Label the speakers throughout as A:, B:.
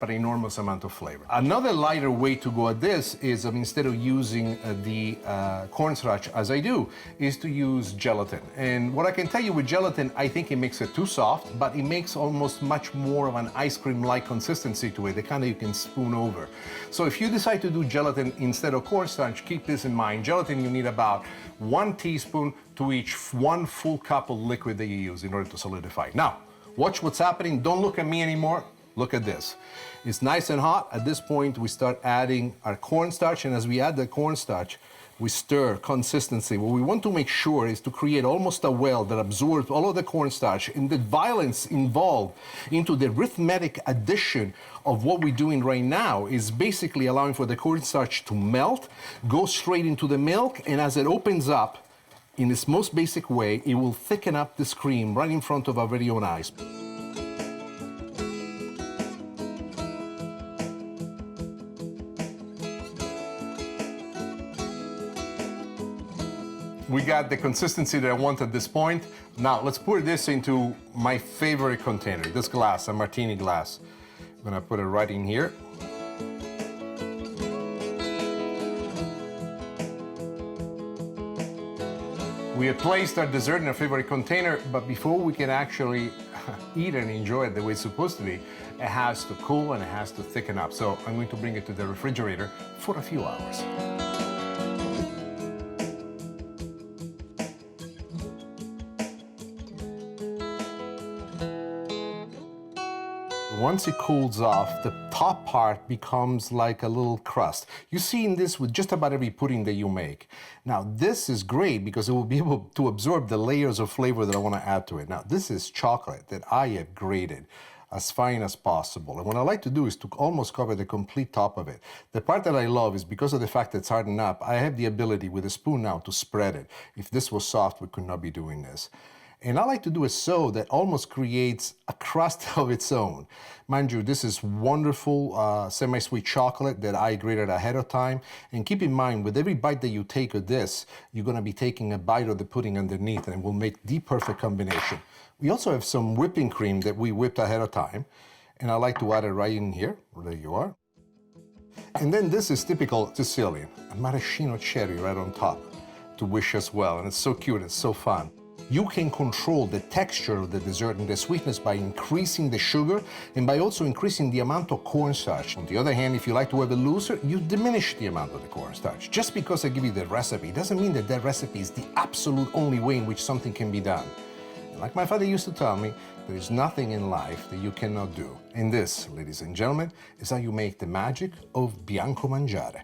A: but enormous amount of flavor. Another lighter way to go at this is instead of using the cornstarch as I do, is to use gelatin. And what I can tell you with gelatin, I think it makes it too soft, but it makes almost much more of an ice cream-like consistency to it, the kind that you can spoon over. So if you decide to do gelatin instead of cornstarch, keep this in mind. Gelatin, you need about 1 teaspoon to each 1 full cup of liquid that you use in order to solidify. Now, watch what's happening. Don't look at me anymore. Look at this. It's nice and hot. At this point, we start adding our cornstarch, and as we add the cornstarch, we stir consistency. What we want to make sure is to create almost a well that absorbs all of the cornstarch, and the violence involved into the arithmetic addition of what we're doing right now is basically allowing for the cornstarch to melt, go straight into the milk, and as it opens up, in its most basic way, it will thicken up this cream right in front of our very own eyes. We got the consistency that I want at this point. Now, let's pour this into my favorite container, this glass, a martini glass. I'm gonna put it right in here. We have placed our dessert in our favorite container, but before we can actually eat and enjoy it the way it's supposed to be, it has to cool and it has to thicken up. So I'm going to bring it to the refrigerator for a few hours. Once it cools off, the top part becomes like a little crust. You see in this with just about every pudding that you make. Now, this is great because it will be able to absorb the layers of flavor that I want to add to it. Now, this is chocolate that I have grated as fine as possible. And what I like to do is to almost cover the complete top of it. The part that I love is because of the fact that it's hardened up, I have the ability with a spoon now to spread it. If this was soft, we could not be doing this. And I like to do it so that almost creates a crust of its own. Mind you, this is wonderful semi-sweet chocolate that I grated ahead of time. And keep in mind, with every bite that you take of this, you're gonna be taking a bite of the pudding underneath, and it will make the perfect combination. We also have some whipping cream that we whipped ahead of time. And I like to add it right in here. There you are. And then this is typical Sicilian, a maraschino cherry right on top to wish us well. And it's so cute, it's so fun. You can control the texture of the dessert and the sweetness by increasing the sugar and by also increasing the amount of cornstarch. On the other hand, if you like to have it looser, you diminish the amount of the cornstarch. Just because I give you the recipe doesn't mean that that recipe is the absolute only way in which something can be done. Like my father used to tell me, there is nothing in life that you cannot do. And this, ladies and gentlemen, is how you make the magic of bianco mangiare.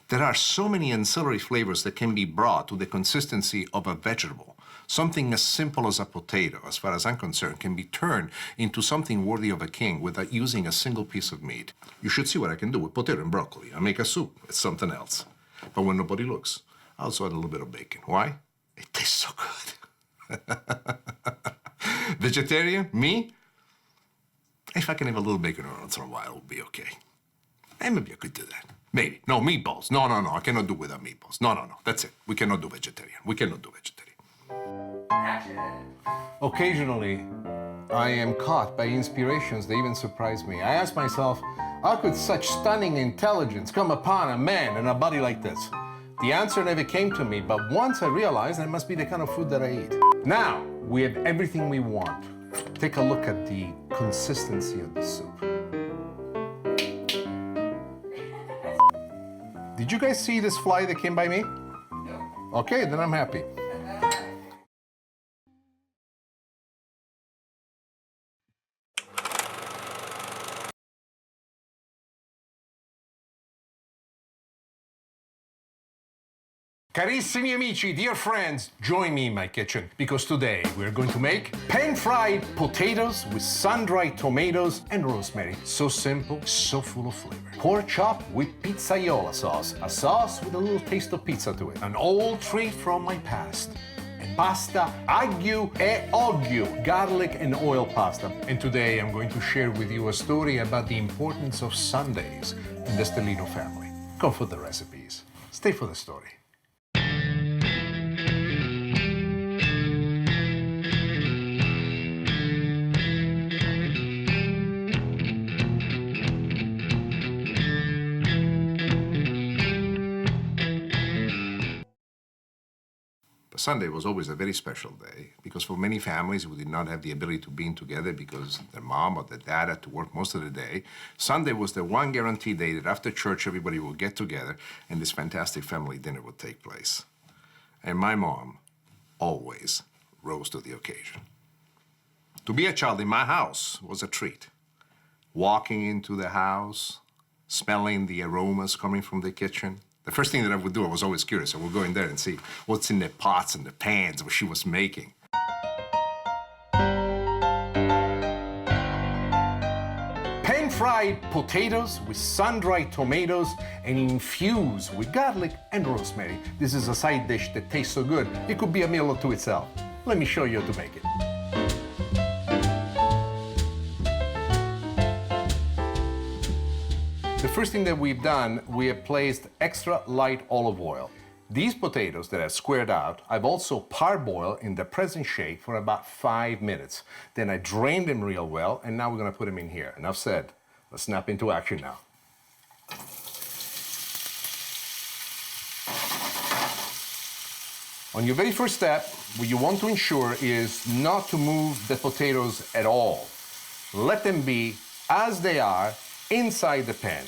A: There are so many ancillary flavors that can be brought to the consistency of a vegetable. Something as simple as a potato, as far as I'm concerned, can be turned into something worthy of a king without using a single piece of meat. You should see what I can do with potato and broccoli. I make a soup. It's something else. But when nobody looks, I also add a little bit of bacon. Why? It tastes so good. Vegetarian? Me? If I can have a little bacon once in a while, it'll be okay. And maybe I could do that. Maybe. No, meatballs. No, I cannot do without meatballs. No. That's it. We cannot do vegetarian. We cannot do vegetarian. Occasionally, I am caught by inspirations that even surprise me. I ask myself, how could such stunning intelligence come upon a man in a body like this? The answer never came to me, but once I realized it must be the kind of food that I eat. Now, we have everything we want. Take a look at the consistency of the soup. Did you guys see this fly that came by me? No. Okay, then I'm happy. Carissimi amici, dear friends, join me in my kitchen because today we're going to make pan-fried potatoes with sun-dried tomatoes and rosemary. So simple, so full of flavor. Pork chop with pizzaiola sauce, a sauce with a little taste of pizza to it. An old treat from my past. And pasta aglio e olio, garlic and oil pasta. And today I'm going to share with you a story about the importance of Sundays in the Stellino family. Come for the recipes. Stay for the story. Sunday was always a very special day because for many families who did not have the ability to be together because their mom or their dad had to work most of the day, Sunday was the one guaranteed day that after church everybody would get together and this fantastic family dinner would take place. And my mom always rose to the occasion. To be a child in my house was a treat. Walking into the house, smelling the aromas coming from the kitchen. The first thing that I would do, I was always curious. I would go in there and see what's in the pots and the pans, what she was making. Pan-fried potatoes with sun-dried tomatoes and infused with garlic and rosemary. This is a side dish that tastes so good, it could be a meal to itself. Let me show you how to make it. The first thing that we've done, we have placed extra light olive oil. These potatoes that I've squared out, I've also parboiled in the present shape for about 5 minutes. Then I drained them real well, and now we're gonna put them in here. Enough said. Let's snap into action now. On your very first step, what you want to ensure is not to move the potatoes at all. Let them be as they are inside the pan.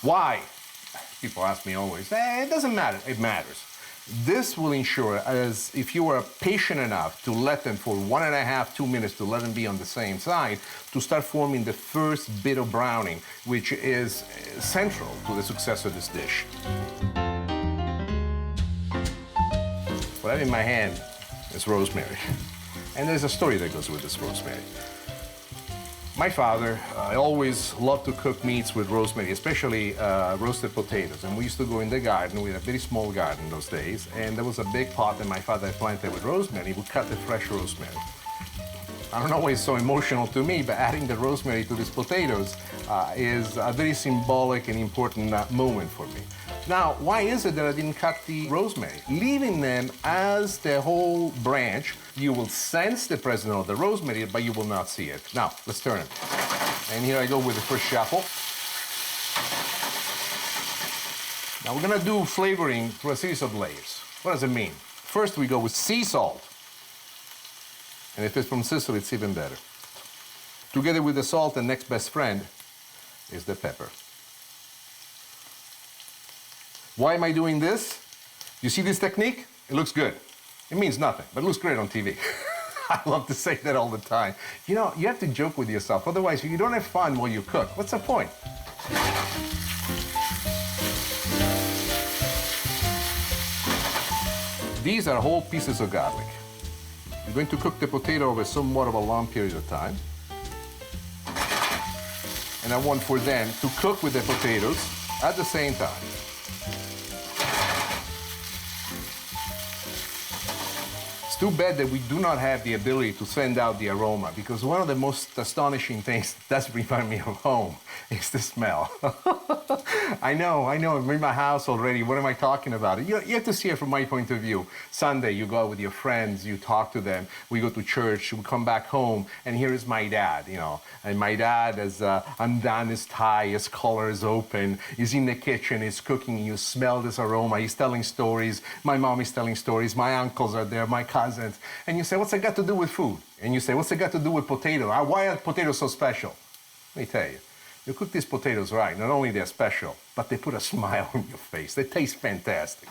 A: Why? People ask me always, it doesn't matter. It matters. This will ensure, as if you are patient enough to let them for 1.5 to 2 minutes to let them be on the same side, to start forming the first bit of browning, which is central to the success of this dish. What I have in my hand is rosemary. And there's a story that goes with this rosemary. My father always loved to cook meats with rosemary, especially roasted potatoes. And we used to go in the garden. We had a very small garden those days. And there was a big pot that my father planted with rosemary. He would cut the fresh rosemary. I don't know why it's so emotional to me, but adding the rosemary to these potatoes is a very symbolic and important moment for me. Now, why is it that I didn't cut the rosemary? Leaving them as the whole branch, you will sense the presence of the rosemary, but you will not see it. Now, let's turn it. And here I go with the first shuffle. Now, we're gonna do flavoring through a series of layers. What does it mean? First, we go with sea salt. And if it's from Sicily, it's even better. Together with the salt, the next best friend is the pepper. Why am I doing this? You see this technique? It looks good. It means nothing, but it looks great on TV. I love to say that all the time. You know, you have to joke with yourself. Otherwise, if you don't have fun while you cook, what's the point? These are whole pieces of garlic. You're going to cook the potato over somewhat of a long period of time. And I want for them to cook with the potatoes at the same time. Too bad that we do not have the ability to send out the aroma, because one of the most astonishing things that does remind me of home is the smell. I know, I'm in my house already. What am I talking about? You have to see it from my point of view. Sunday, you go out with your friends, you talk to them, we go to church, we come back home, and here is my dad, you know. And my dad has undone his tie, his collar is open, he's in the kitchen, he's cooking, you smell this aroma, he's telling stories, my mom is telling stories, my uncles are there, my cousins. And you say, what's it got to do with food? And you say, what's it got to do with potato? Why are potatoes so special? Let me tell you, you cook these potatoes right, not only they're special, but they put a smile on your face. They taste fantastic.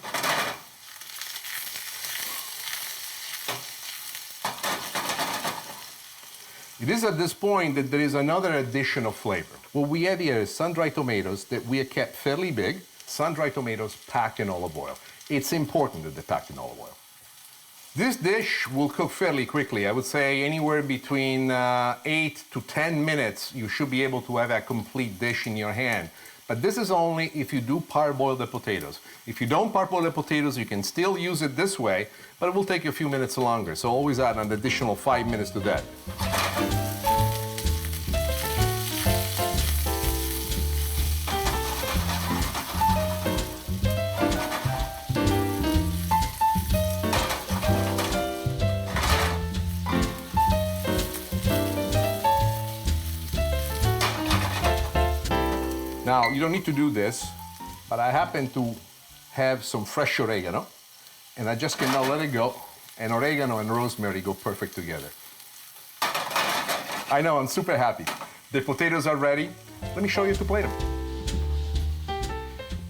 A: It is at this point that there is another addition of flavor. What we have here is sun-dried tomatoes that we have kept fairly big, sun-dried tomatoes packed in olive oil. It's important that they're packed in olive oil. This dish will cook fairly quickly. I would say anywhere between 8 to 10 minutes, you should be able to have a complete dish in your hand. But this is only if you do parboil the potatoes. If you don't parboil the potatoes, you can still use it this way, but it will take you a few minutes longer. So always add an additional 5 minutes to that. Now, you don't need to do this, but I happen to have some fresh oregano, and I just cannot let it go and oregano and rosemary go perfect together. I know, I'm super happy. The potatoes are ready. Let me show you to plate them.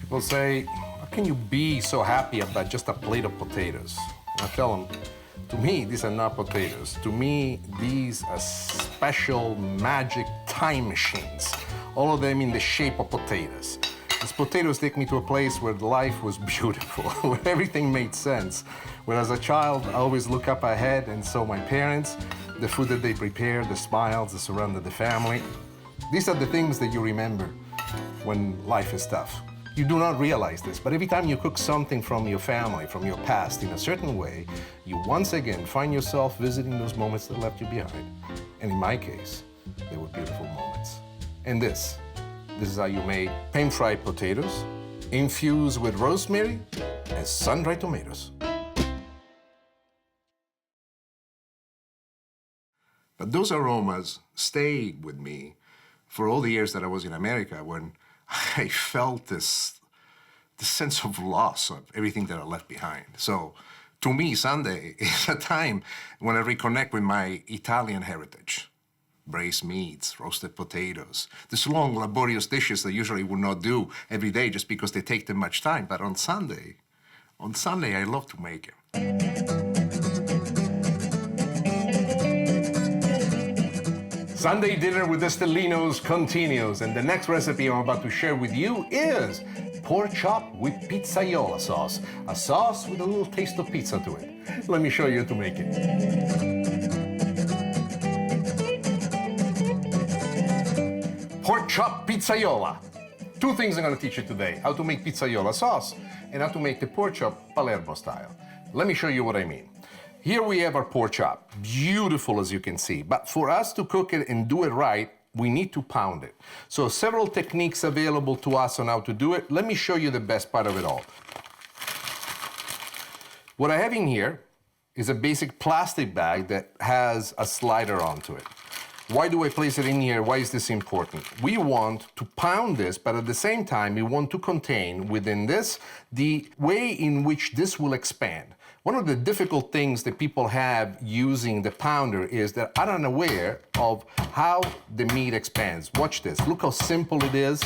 A: People say, how can you be so happy about just a plate of potatoes? And I tell them, to me, these are not potatoes. To me, these are special magic time machines, all of them in the shape of potatoes. These potatoes take me to a place where life was beautiful, where everything made sense. Where as a child, I always look up ahead and saw my parents, the food that they prepared, the smiles that surrounded the family. These are the things that you remember when life is tough. You do not realize this, but every time you cook something from your family, from your past, in a certain way, you once again find yourself visiting those moments that left you behind. And in my case, they were beautiful moments. And this is how you make pan-fried potatoes infused with rosemary and sun-dried tomatoes. But those aromas stayed with me for all the years that I was in America, when I felt this sense of loss of everything that I left behind. So to me, Sunday is a time when I reconnect with my Italian heritage. Braised meats, roasted potatoes, these long, laborious dishes that I usually would not do every day just because they take too much time. But on Sunday, I love to make it. Sunday dinner with the Stellinos continues, and the next recipe I'm about to share with you is pork chop with pizzaiola sauce, a sauce with a little taste of pizza to it. Let me show you how to make it. Pork chop pizzaiola. Two things I'm going to teach you today: how to make pizzaiola sauce and how to make the pork chop Palermo style. Let me show you what I mean. Here we have our pork chop, beautiful as you can see, but for us to cook it and do it right, we need to pound it. So several techniques available to us on how to do it. Let me show you the best part of it all. What I have in here is a basic plastic bag that has a slider onto it. Why do I place it in here? Why is this important? We want to pound this, but at the same time, we want to contain within this the way in which this will expand. One of the difficult things that people have using the pounder is that are unaware of how the meat expands. Watch this, look how simple it is.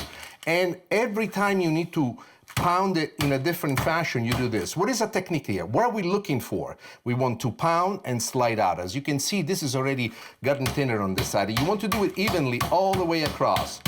A: And every time you need to pound it in a different fashion, you do this. What is a technique here? What are we looking for? We want to pound and slide out. As you can see, this is already gotten thinner on this side. You want to do it evenly all the way across.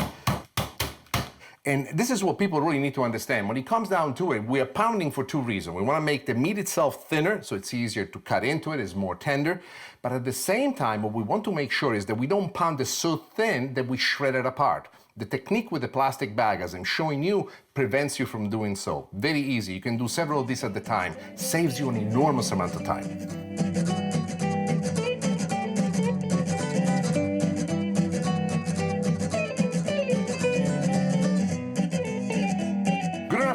A: And this is what people really need to understand. When it comes down to it, we are pounding for two reasons. We want to make the meat itself thinner, so it's easier to cut into it, it's more tender. But at the same time, what we want to make sure is that we don't pound it so thin that we shred it apart. The technique with the plastic bag, as I'm showing you, prevents you from doing so. Very easy. You can do several of these at a time. Saves you an enormous amount of time.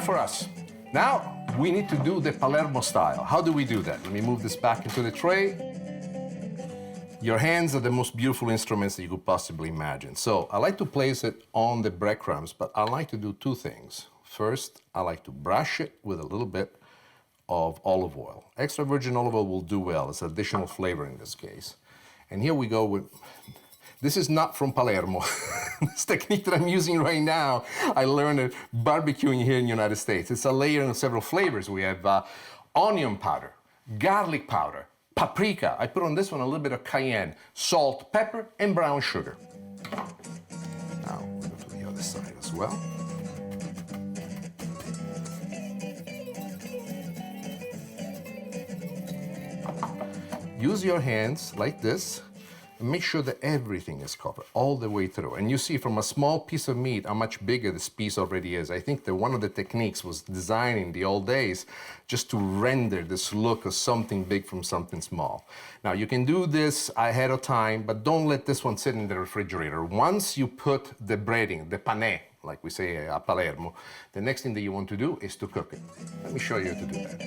A: For us. Now, we need to do the Palermo style. How do we do that? Let me move this back into the tray. Your hands are the most beautiful instruments that you could possibly imagine. So I like to place it on the breadcrumbs, but I like to do two things. First, I like to brush it with a little bit of olive oil. Extra virgin olive oil will do well. It's additional flavor in this case. And here we go with, this is not from Palermo. This technique that I'm using right now, I learned it barbecuing here in the United States. It's a layer of several flavors. We have onion powder, garlic powder, paprika. I put on this one a little bit of cayenne, salt, pepper, and brown sugar. Now, we'll go to the other side as well. Use your hands like this. Make sure that everything is covered all the way through. And you see from a small piece of meat how much bigger this piece already is. I think that one of the techniques was designed in the old days just to render this look of something big from something small. Now you can do this ahead of time, but don't let this one sit in the refrigerator. Once you put the breading, the panè, like we say at Palermo, the next thing that you want to do is to cook it. Let me show you how to do that.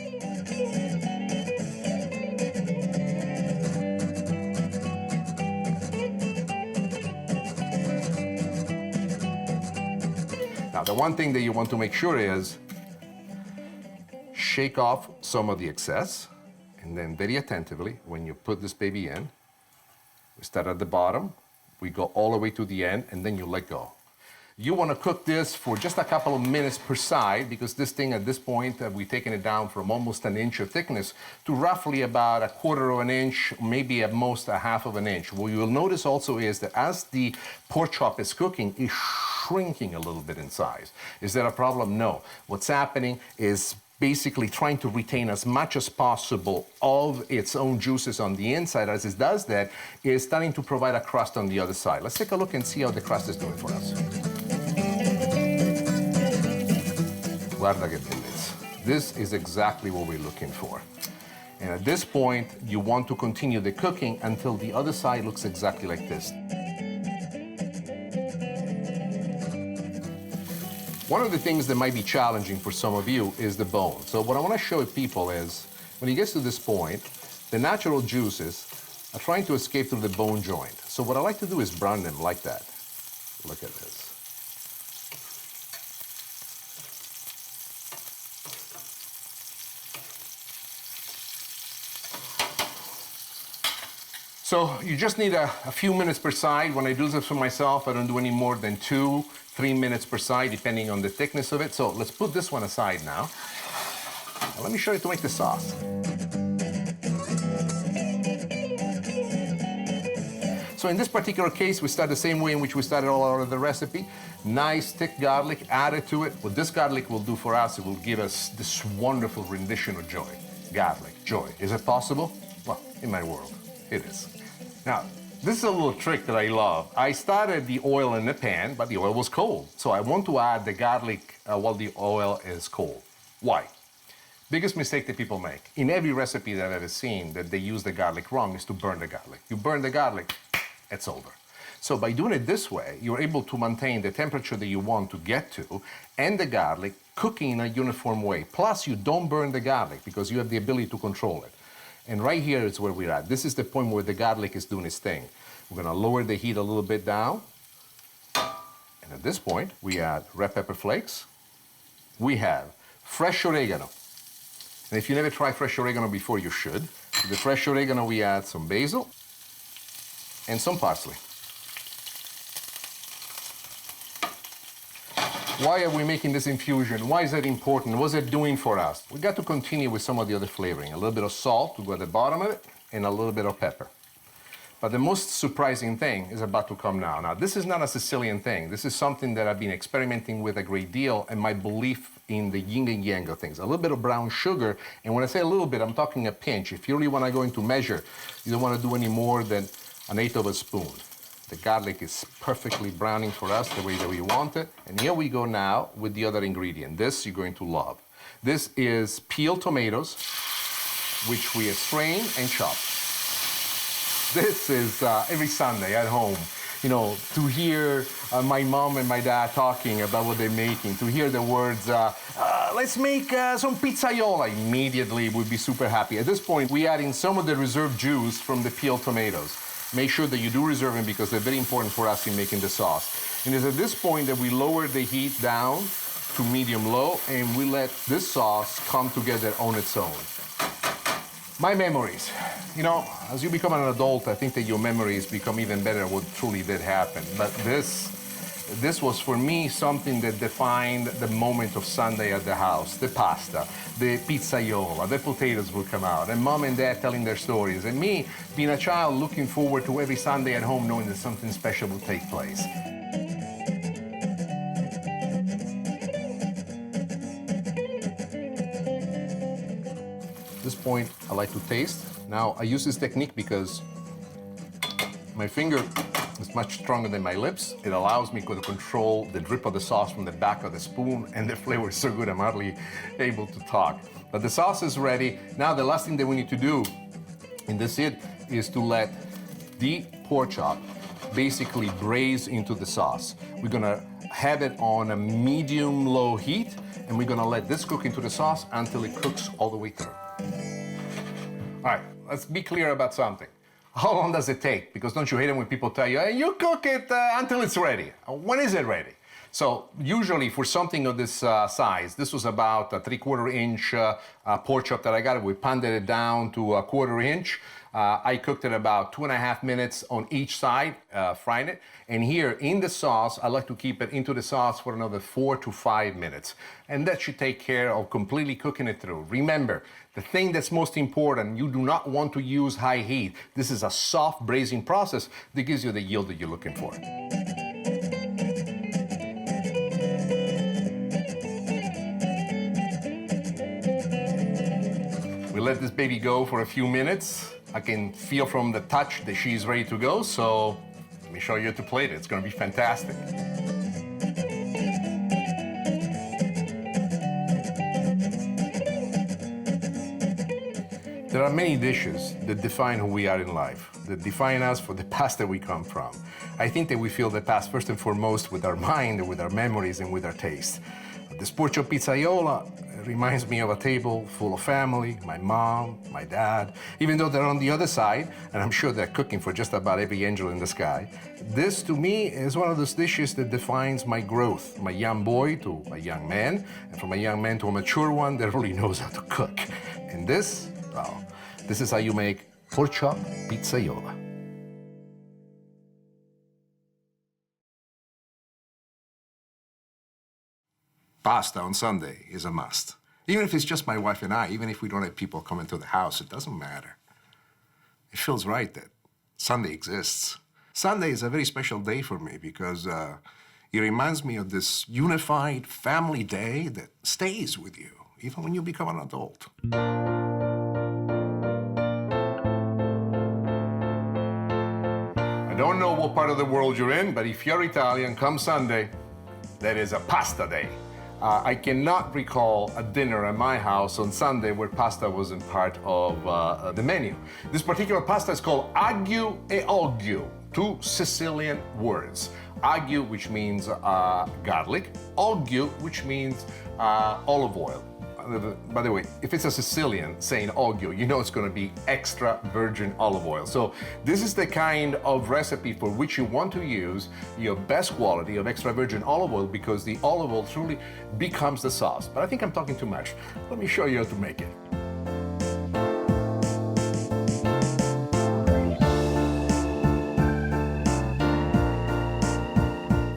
A: Now, the one thing that you want to make sure is shake off some of the excess And then very attentively, when you put this baby in, we start at the bottom, we go all the way to the end, and then you let go. You want to cook this for just a couple of minutes per side, because this thing at this point, we've taken it down from almost an inch of thickness to roughly about a quarter of an inch, maybe at most a half of an inch. What you will notice also is that as the pork chop is cooking, it's shrinking a little bit in size. Is that a problem? No. What's happening is basically trying to retain as much as possible of its own juices on the inside. As it does that, it's starting to provide a crust on the other side. Let's take a look and see how the crust is doing for us. Guarda che bellezza. This is exactly what we're looking for. And at this point, you want to continue the cooking until the other side looks exactly like this. One of the things that might be challenging for some of you is the bone. So what I want to show people is, when it gets to this point, the natural juices are trying to escape through the bone joint. So what I like to do is brown them like that. Look at this. So you just need a few minutes per side. When I do this for myself, I don't do any more than 2-3 minutes per side, depending on the thickness of it. So let's put this one aside now. Now let me show you to make the sauce. So in this particular case, we start the same way in which we started all of the recipe. Nice thick garlic added to it. What this garlic will do for us, it will give us this wonderful rendition of joy. Garlic, joy. Is it possible? Well, in my world, it is. Now, this is a little trick that I love. I started the oil in the pan, but the oil was cold. So I want to add the garlic while the oil is cold. Why? Biggest mistake that people make. In every recipe that I've ever seen that they use the garlic wrong is to burn the garlic. You burn the garlic, it's over. So by doing it this way, you're able to maintain the temperature that you want to get to and the garlic cooking in a uniform way. Plus, you don't burn the garlic because you have the ability to control it. And right here is where we're at. This is the point where the garlic is doing its thing. We're gonna lower the heat a little bit down. And at this point, we add red pepper flakes. We have fresh oregano. And if you never tried fresh oregano before, you should. To the fresh oregano, we add some basil and some parsley. Why are we making this infusion? Why is that important? What's it doing for us? We got to continue with some of the other flavoring. A little bit of salt to go at the bottom of it, and a little bit of pepper. But the most surprising thing is about to come now. Now, this is not a Sicilian thing. This is something that I've been experimenting with a great deal, and my belief in the yin and yang of things. A little bit of brown sugar, and when I say a little bit, I'm talking a pinch. If you really want to go into measure, you don't want to do any more than 1/8 of a spoon. The garlic is perfectly browning for us the way that we want it. And here we go now with the other ingredient. This you're going to love. This is peeled tomatoes, which we strain and chop. This is every Sunday at home, you know, to hear my mom and my dad talking about what they're making, to hear the words, let's make some pizzaiola, immediately would be super happy. At this point, we add in some of the reserved juice from the peeled tomatoes. Make sure that you do reserve them because they're very important for us in making the sauce. And it's at this point that we lower the heat down to medium-low and we let this sauce come together on its own. My memories. You know, as you become an adult, I think that your memories become even better what truly did happen. But this was for me something that defined the moment of Sunday at the house. The pasta, the pizzaiola, the potatoes will come out, and mom and dad telling their stories, and me being a child looking forward to every Sunday at home knowing that something special will take place. At this point, I like to taste. Now, I use this technique because my finger is much stronger than my lips. It allows me to control the drip of the sauce from the back of the spoon, and the flavor is so good I'm hardly able to talk. But the sauce is ready. Now the last thing that we need to do in this is to let the pork chop basically braise into the sauce. We're gonna have it on a medium-low heat, and we're gonna let this cook into the sauce until it cooks all the way through. All right, let's be clear about something. How long does it take? Because don't you hate it when people tell you, hey, you cook it until it's ready. When is it ready? So usually for something of this size, this was about a 3/4 inch pork chop that I got. We pounded it down to a 1/4 inch. I cooked it about 2.5 minutes on each side, frying it. And here in the sauce, I like to keep it into the sauce for another 4 to 5 minutes. And that should take care of completely cooking it through. Remember, the thing that's most important, you do not want to use high heat. This is a soft braising process that gives you the yield that you're looking for. We let this baby go for a few minutes. I can feel from the touch that she's ready to go, so let me show you how to plate it. It's gonna be fantastic. There are many dishes that define who we are in life, that define us for the past that we come from. I think that we feel the past first and foremost with our mind, with our memories, and with our taste. This pork chop pizzaiola reminds me of a table full of family, my mom, my dad. Even though they're on the other side, and I'm sure they're cooking for just about every angel in the sky, this to me is one of those dishes that defines my growth, from a young boy to a young man, and from a young man to a mature one that really knows how to cook. And this, well, this is how you make pork chop pizzaiola. Pasta on Sunday is a must. Even if it's just my wife and I, even if we don't have people coming to the house, it doesn't matter. It feels right that Sunday exists. Sunday is a very special day for me because it reminds me of this unified family day that stays with you, even when you become an adult. I don't know what part of the world you're in, but if you're Italian, come Sunday, that is a pasta day. I cannot recall a dinner at my house on Sunday where pasta wasn't part of the menu. This particular pasta is called aglio e olio, two Sicilian words. Aglio, which means garlic, olio, which means olive oil. By the way, if it's a Sicilian saying olio, you know it's going to be extra virgin olive oil. So this is the kind of recipe for which you want to use your best quality of extra virgin olive oil because the olive oil truly becomes the sauce. But I think I'm talking too much. Let me show you how to make it.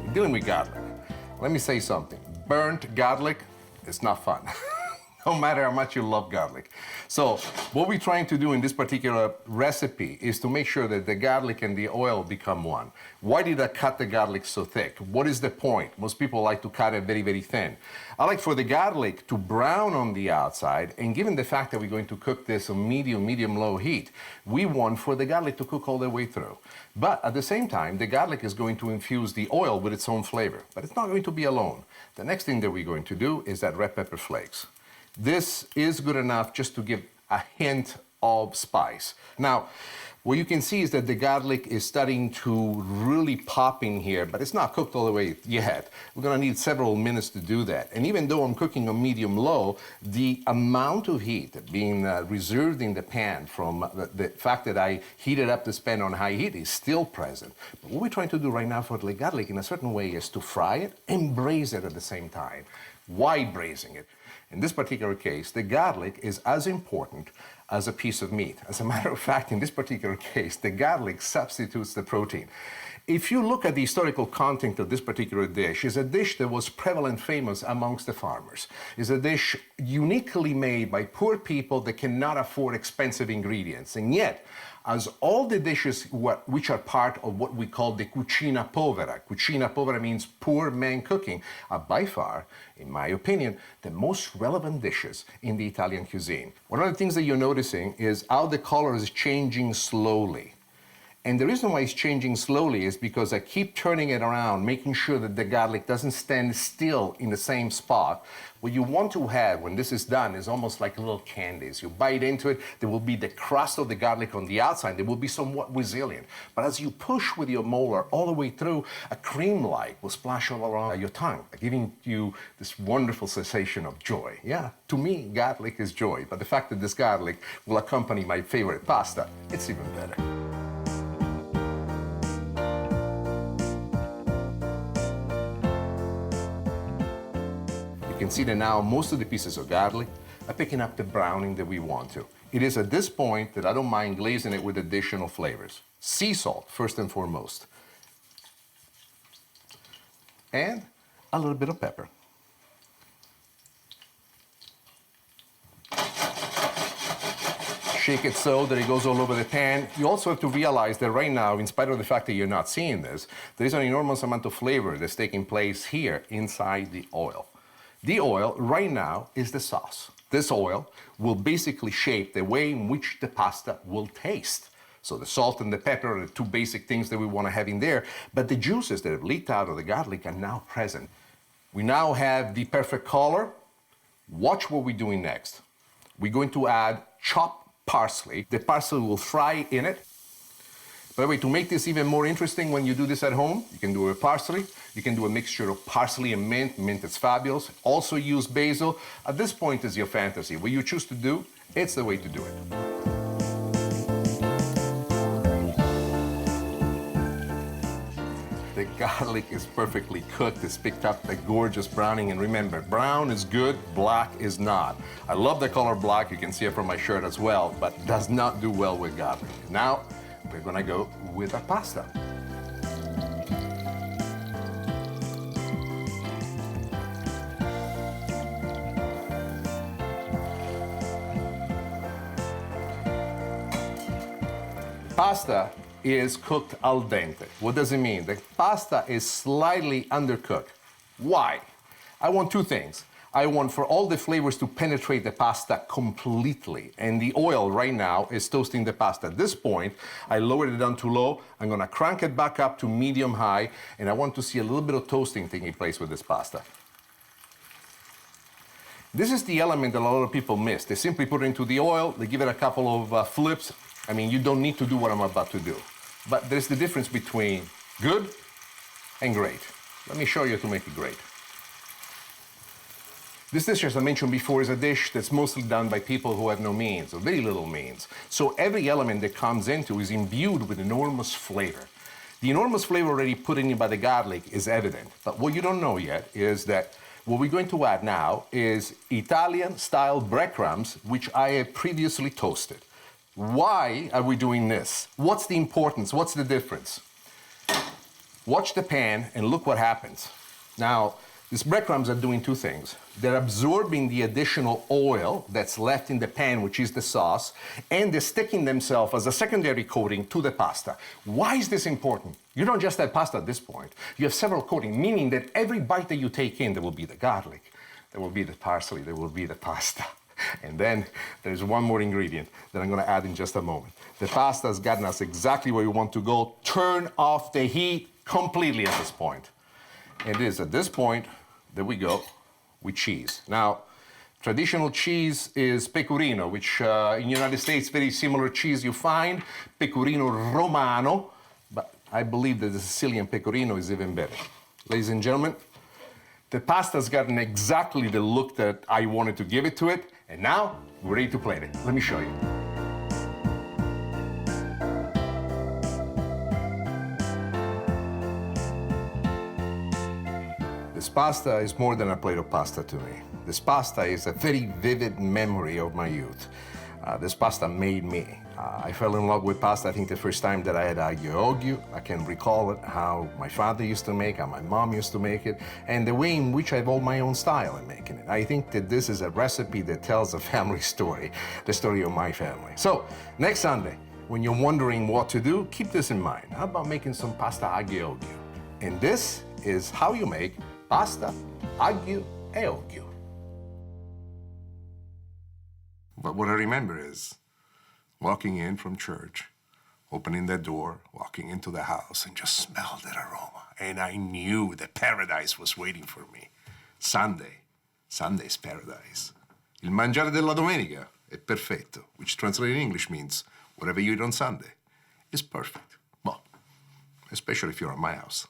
A: We're dealing with garlic. Let me say something. Burnt garlic is not fun. No matter how much you love garlic. So what we're trying to do in this particular recipe is to make sure that the garlic and the oil become one. Why did I cut the garlic so thick? What is the point? Most people like to cut it very, very thin. I like for the garlic to brown on the outside, and given the fact that we're going to cook this on medium-low heat, we want for the garlic to cook all the way through. But at the same time, the garlic is going to infuse the oil with its own flavor, but it's not going to be alone. The next thing that we're going to do is add red pepper flakes. This is good enough just to give a hint of spice. Now, what you can see is that the garlic is starting to really pop in here, but it's not cooked all the way yet. We're gonna need several minutes to do that. And even though I'm cooking on medium-low, the amount of heat being reserved in the pan from the fact that I heated up this pan on high heat is still present. But what we're trying to do right now for the garlic in a certain way is to fry it and braise it at the same time. Why braising it? In this particular case, the garlic is as important as a piece of meat. As a matter of fact, in this particular case, the garlic substitutes the protein. If you look at the historical content of this particular dish, it's a dish that was prevalent famous amongst the farmers. It's a dish uniquely made by poor people that cannot afford expensive ingredients. And yet, as all the dishes which are part of what we call the cucina povera means poor man cooking, are by far, in my opinion, the most relevant dishes in the Italian cuisine. One of the things that you're noticing is how the color is changing slowly. And the reason why it's changing slowly is because I keep turning it around, making sure that the garlic doesn't stand still in the same spot. What you want to have when this is done is almost like little candies. You bite into it, there will be the crust of the garlic on the outside. They will be somewhat resilient. But as you push with your molar all the way through, a cream-like will splash all around your tongue, giving you this wonderful sensation of joy. Yeah, to me, garlic is joy. But the fact that this garlic will accompany my favorite pasta, it's even better. You can see that now most of the pieces of garlic are picking up the browning that we want to. It is at this point that I don't mind glazing it with additional flavors. Sea salt, first and foremost. And a little bit of pepper. Shake it so that it goes all over the pan. You also have to realize that right now, in spite of the fact that you're not seeing this, there is an enormous amount of flavor that's taking place here inside the oil. The oil right now is the sauce. This oil will basically shape the way in which the pasta will taste. So the salt and the pepper are the two basic things that we want to have in there, but the juices that have leaked out of the garlic are now present. We now have the perfect color. Watch what we're doing next. We're going to add chopped parsley. The parsley will fry in it. By the way, to make this even more interesting when you do this at home, you can do it with parsley. You can do a mixture of parsley and mint. Mint is fabulous. Also use basil. At this point is your fantasy. What you choose to do, it's the way to do it. The garlic is perfectly cooked. It's picked up a gorgeous browning. And remember, brown is good, black is not. I love the color black. You can see it from my shirt as well, but does not do well with garlic. Now, we're gonna go with our pasta. Pasta is cooked al dente. What does it mean? The pasta is slightly undercooked. Why? I want two things. I want for all the flavors to penetrate the pasta completely. And the oil right now is toasting the pasta. At this point, I lowered it down to low. I'm gonna crank it back up to medium high, and I want to see a little bit of toasting taking place with this pasta. This is the element that a lot of people miss. They simply put it into the oil, they give it a couple of flips. I mean, you don't need to do what I'm about to do. But there's the difference between good and great. Let me show you how to make it great. This dish, as I mentioned before, is a dish that's mostly done by people who have no means, or very little means. So every element that comes into is imbued with enormous flavor. The enormous flavor already put in by the garlic is evident. But what you don't know yet is that what we're going to add now is Italian-style breadcrumbs, which I have previously toasted. Why are we doing this? What's the importance? What's the difference? Watch the pan and look what happens. Now, these breadcrumbs are doing two things. They're absorbing the additional oil that's left in the pan, which is the sauce, and they're sticking themselves as a secondary coating to the pasta. Why is this important? You don't just have pasta at this point. You have several coatings, meaning that every bite that you take in, there will be the garlic, there will be the parsley, there will be the pasta. And then there's one more ingredient that I'm gonna add in just a moment. The pasta has gotten us exactly where we want to go. Turn off the heat completely at this point. It is at this point that we go with cheese. Now, traditional cheese is pecorino, which in the United States, very similar cheese you find, pecorino romano, but I believe that the Sicilian pecorino is even better. Ladies and gentlemen, the pasta's gotten exactly the look that I wanted to give it to it, and now we're ready to plate it. Let me show you. This pasta is more than a plate of pasta to me. This pasta is a very vivid memory of my youth. This pasta made me. I fell in love with pasta, I think, the first time that I had aglio e olio. I can recall it, how my father used to make, how my mom used to make it, and the way in which I evolved my own style in making it. I think that this is a recipe that tells a family story, the story of my family. So, next Sunday, when you're wondering what to do, keep this in mind. How about making some pasta aglio e olio? And this is how you make pasta aglio e olio. But what I remember is walking in from church, opening the door, walking into the house, and just smelled that aroma. And I knew that paradise was waiting for me. Sunday's paradise. Il mangiare della domenica è perfetto, which translated in English means whatever you eat on Sunday is perfect. Well, especially if you're at my house.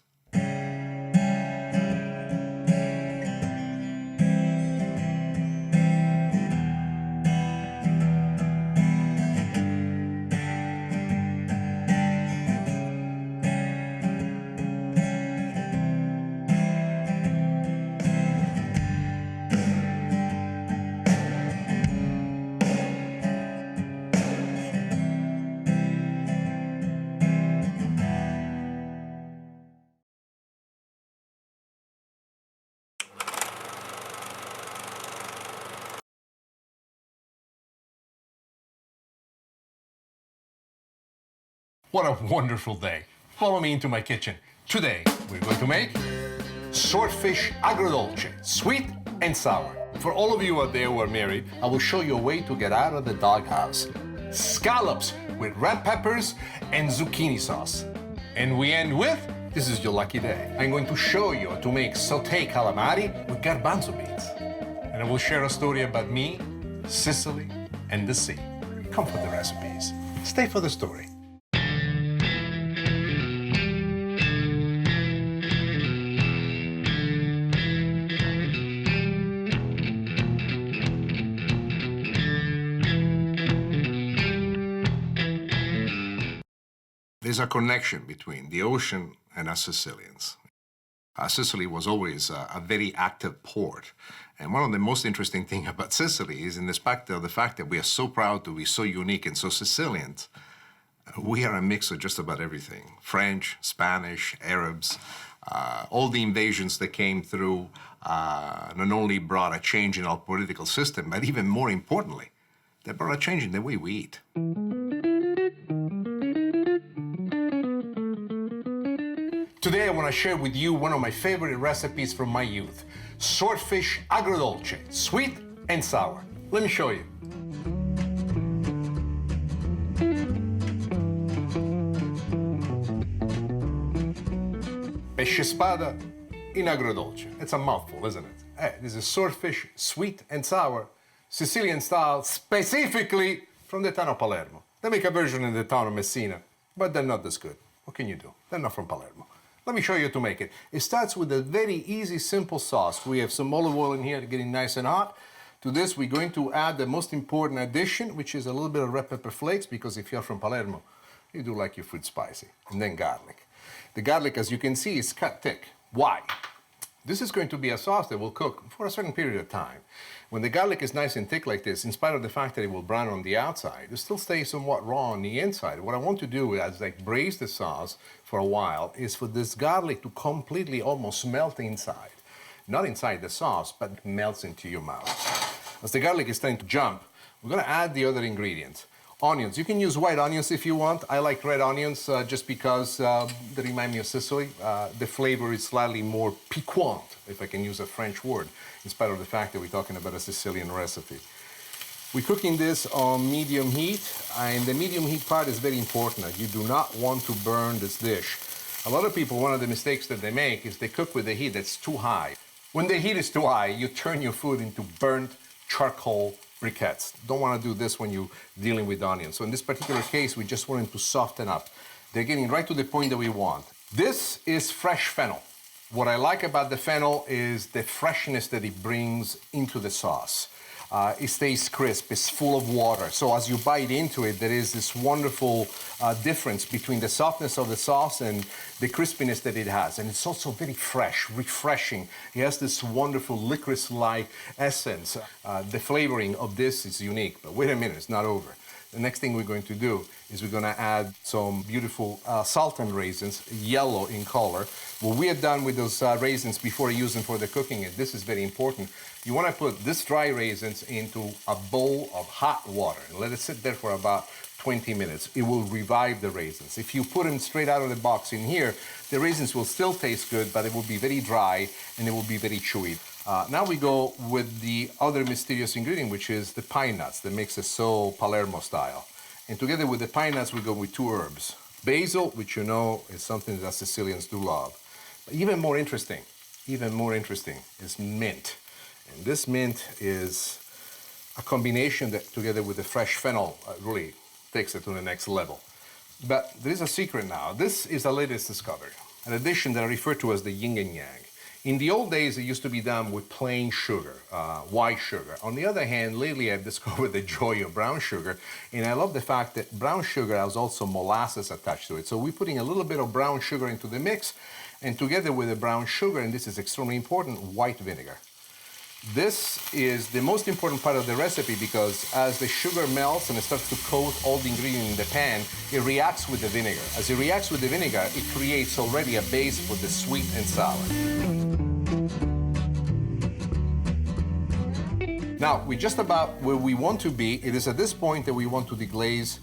A: What a wonderful day. Follow me into my kitchen. Today, we're going to make swordfish agrodolce, sweet and sour. For all of you out there who are married, I will show you a way to get out of the doghouse. Scallops with red peppers and zucchini sauce. And we end with, this is your lucky day. I'm going to show you how to make sauté calamari with garbanzo beans. And I will share a story about me, Sicily, and the sea. Come for the recipes. Stay for the story. There's a connection between the ocean and us Sicilians. Sicily was always a very active port. And one of the most interesting things about Sicily is in respect of the fact that we are so proud to be so unique and so Sicilians. We are a mix of just about everything. French, Spanish, Arabs, all the invasions that came through not only brought a change in our political system, but even more importantly, they brought a change in the way we eat. Today I want to share with you one of my favorite recipes from my youth. Swordfish agrodolce, sweet and sour. Let me show you. Pesce spada in agrodolce. It's a mouthful, isn't it? This is swordfish, sweet and sour, Sicilian style, specifically from the town of Palermo. They make a version in the town of Messina, but they're not as good. What can you do? They're not from Palermo. Let me show you how to make it. It starts with a very easy, simple sauce. We have some olive oil in here getting nice and hot. To this, we're going to add the most important addition, which is a little bit of red pepper flakes, because if you're from Palermo, you do like your food spicy. And then garlic. The garlic, as you can see, is cut thick. Why? This is going to be a sauce that will cook for a certain period of time. When the garlic is nice and thick like this, in spite of the fact that it will brown on the outside, it still stays somewhat raw on the inside. What I want to do as I braise the sauce for a while is for this garlic to completely almost melt inside. Not inside the sauce, but melts into your mouth. As the garlic is starting to jump, we're going to add the other ingredients. Onions. You can use white onions if you want. I like red onions just because they remind me of Sicily. The flavor is slightly more piquant, if I can use a French word, in spite of the fact that we're talking about a Sicilian recipe. We're cooking this on medium heat, and the medium heat part is very important. You do not want to burn this dish. A lot of people, one of the mistakes that they make is they cook with a heat that's too high. When the heat is too high, you turn your food into burnt charcoal briquettes. Don't want to do this when you're dealing with onions. So in this particular case, we just want them to soften up. They're getting right to the point that we want. This is fresh fennel. What I like about the fennel is the freshness that it brings into the sauce. It stays crisp, it's full of water. So as you bite into it, there is this wonderful difference between the softness of the sauce and the crispiness that it has. And it's also very fresh, refreshing. It has this wonderful licorice-like essence. The flavoring of this is unique, but wait a minute, it's not over. The next thing we're going to do is we're going to add some beautiful sultan raisins, yellow in color. What we have done with those raisins before I use them for the cooking, and this is very important, you want to put this dry raisins into a bowl of hot water and let it sit there for about 20 minutes. It will revive the raisins. If you put them straight out of the box in here, the raisins will still taste good, but it will be very dry and it will be very chewy. Now we go with the other mysterious ingredient, which is the pine nuts that makes it so Palermo style. And together with the pine nuts, we go with two herbs. Basil, which you know is something that Sicilians do love. But even more interesting is mint. And this mint is a combination that, together with the fresh fennel, really takes it to the next level. But there is a secret now. This is the latest discovery, an addition that I refer to as the yin and yang. In the old days, it used to be done with plain sugar, white sugar. On the other hand, lately I've discovered the joy of brown sugar, and I love the fact that brown sugar has also molasses attached to it. So we're putting a little bit of brown sugar into the mix, and together with the brown sugar, and this is extremely important, white vinegar. This is the most important part of the recipe because as the sugar melts and it starts to coat all the ingredients in the pan, it reacts with the vinegar. As it reacts with the vinegar, it creates already a base for the sweet and sour. Now, we're just about where we want to be. It is at this point that we want to deglaze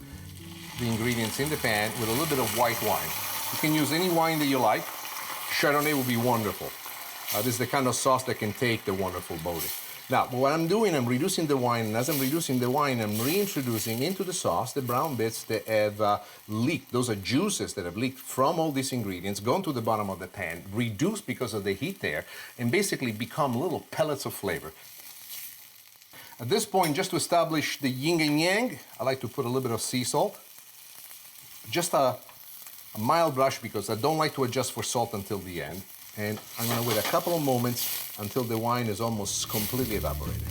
A: the ingredients in the pan with a little bit of white wine. You can use any wine that you like. Chardonnay will be wonderful. This is the kind of sauce that can take the wonderful body. Now, what I'm doing, I'm reducing the wine, and as I'm reducing the wine, I'm reintroducing into the sauce the brown bits that have leaked. Those are juices that have leaked from all these ingredients, gone to the bottom of the pan, reduced because of the heat there, and basically become little pellets of flavor. At this point, just to establish the yin and yang, I like to put a little bit of sea salt. Just a mild brush because I don't like to adjust for salt until the end. And I'm going to wait a couple of moments until the wine is almost completely evaporated.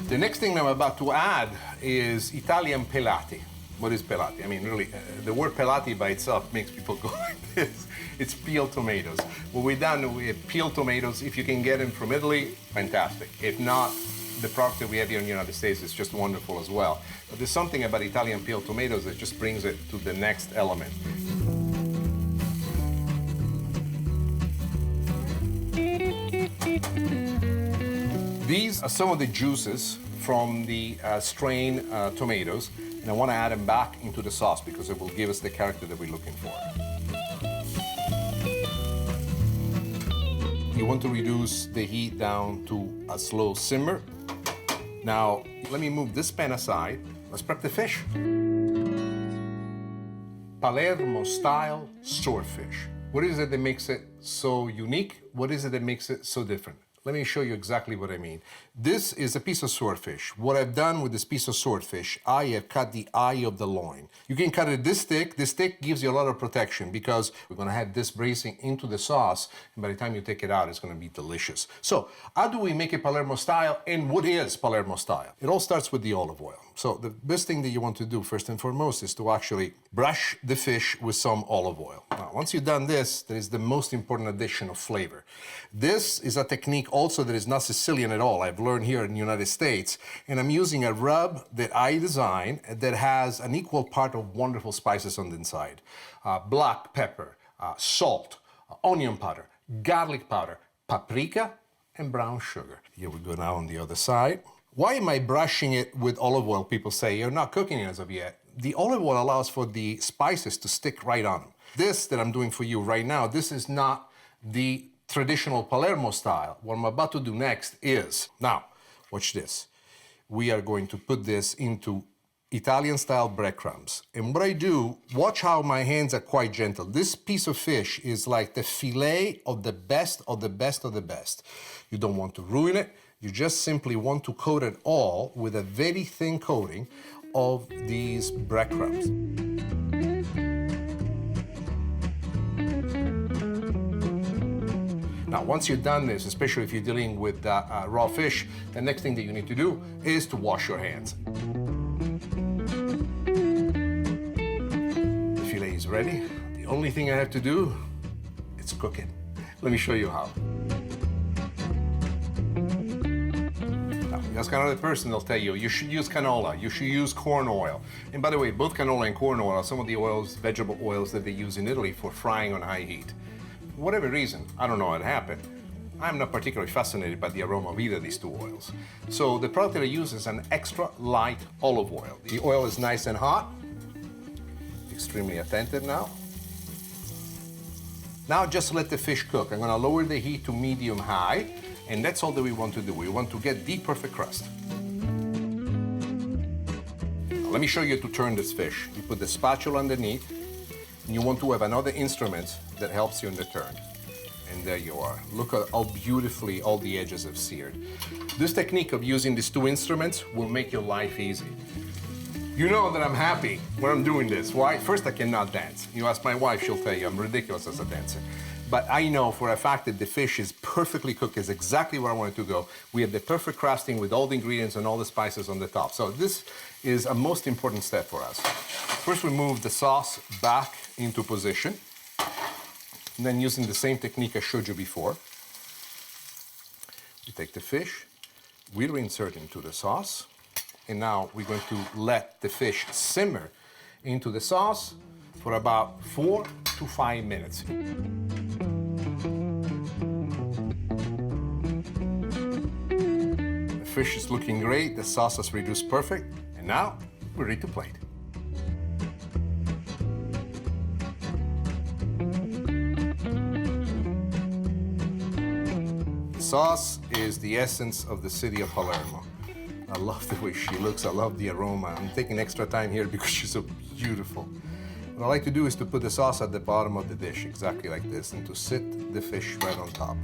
A: The next thing I'm about to add is Italian pelati. What is pelati? I mean, really, the word pelati by itself makes people go like this. It's peeled tomatoes. What we've done, we have peeled tomatoes. If you can get them from Italy, fantastic. If not, the product that we have here in the United States is just wonderful as well. But there's something about Italian peeled tomatoes that just brings it to the next element. These are some of the juices from the strained tomatoes, and I want to add them back into the sauce because it will give us the character that we're looking for. You want to reduce the heat down to a slow simmer. Now, let me move this pan aside. Let's prep the fish. Palermo style swordfish. What is it that makes it so unique? What is it that makes it so different? Let me show you exactly what I mean. This is a piece of swordfish. What I've done with this piece of swordfish, I have cut the eye of the loin. You can cut it this thick. This thick gives you a lot of protection because we're gonna have this bracing into the sauce, and by the time you take it out, it's gonna be delicious. So, how do we make it Palermo style, and what is Palermo style? It all starts with the olive oil. So, the best thing that you want to do, first and foremost, is to actually brush the fish with some olive oil. Now, once you've done this, there is the most important addition of flavor. This is a technique also that is not Sicilian at all. I've learned here in the United States, and I'm using a rub that I designed that has an equal part of wonderful spices on the inside. Black pepper, salt, onion powder, garlic powder, paprika, and brown sugar. Here we go now on the other side. Why am I brushing it with olive oil? People say, you're not cooking it as of yet. The olive oil allows for the spices to stick right on them. This that I'm doing for you right now, this is not the traditional Palermo style. What I'm about to do next is, now, watch this. We are going to put this into Italian style breadcrumbs. And what I do, watch how my hands are quite gentle. This piece of fish is like the fillet of the best of the best of the best. You don't want to ruin it. You just simply want to coat it all with a very thin coating of these breadcrumbs. Now, once you've done this, especially if you're dealing with raw fish, the next thing that you need to do is to wash your hands. The fillet is ready. The only thing I have to do is cook it. Let me show you how. Now, ask another person, they'll tell you, you should use canola, you should use corn oil. And by the way, both canola and corn oil are some of the oils, vegetable oils that they use in Italy for frying on high heat. For whatever reason, I don't know what happened, I'm not particularly fascinated by the aroma of either of these two oils. So the product that I use is an extra light olive oil. The oil is nice and hot, extremely attentive now. Now just let the fish cook. I'm gonna lower the heat to medium-high, and that's all that we want to do. We want to get the perfect crust. Now, let me show you how to turn this fish. You put the spatula underneath, and you want to have another instrument that helps you in the turn. And there you are. Look at how beautifully all the edges have seared. This technique of using these two instruments will make your life easy. You know that I'm happy when I'm doing this. Why? First, I cannot dance. You ask my wife, she'll tell you I'm ridiculous as a dancer. But I know for a fact that the fish is perfectly cooked, is exactly where I want it to go. We have the perfect crusting with all the ingredients and all the spices on the top. So this is a most important step for us. First, we move the sauce back into position. And then using the same technique I showed you before, we take the fish, we reinsert into the sauce, and now we're going to let the fish simmer into the sauce for about 4 to 5 minutes. fish is looking great, the sauce has reduced perfect, and now we're ready to plate. The sauce is the essence of the city of Palermo. I love the way she looks, I love the aroma. I'm taking extra time here because she's so beautiful. What I like to do is to put the sauce at the bottom of the dish, exactly like this, and to sit the fish right on top.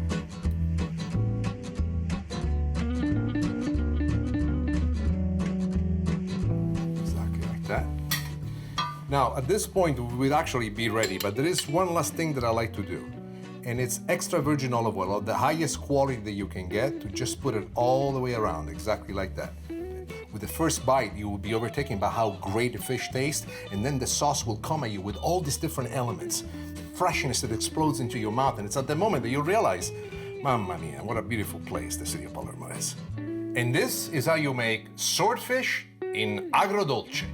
A: Exactly like that. Now, at this point, we'd actually be ready, but there is one last thing that I like to do, and it's extra virgin olive oil of the highest quality that you can get, to just put it all the way around, exactly like that. With the first bite, you will be overtaken by how great the fish tastes, and then the sauce will come at you with all these different elements. Freshness that explodes into your mouth, and it's at the moment that you realize, mamma mia, what a beautiful place the city of Palermo is. And this is how you make swordfish in agrodolce.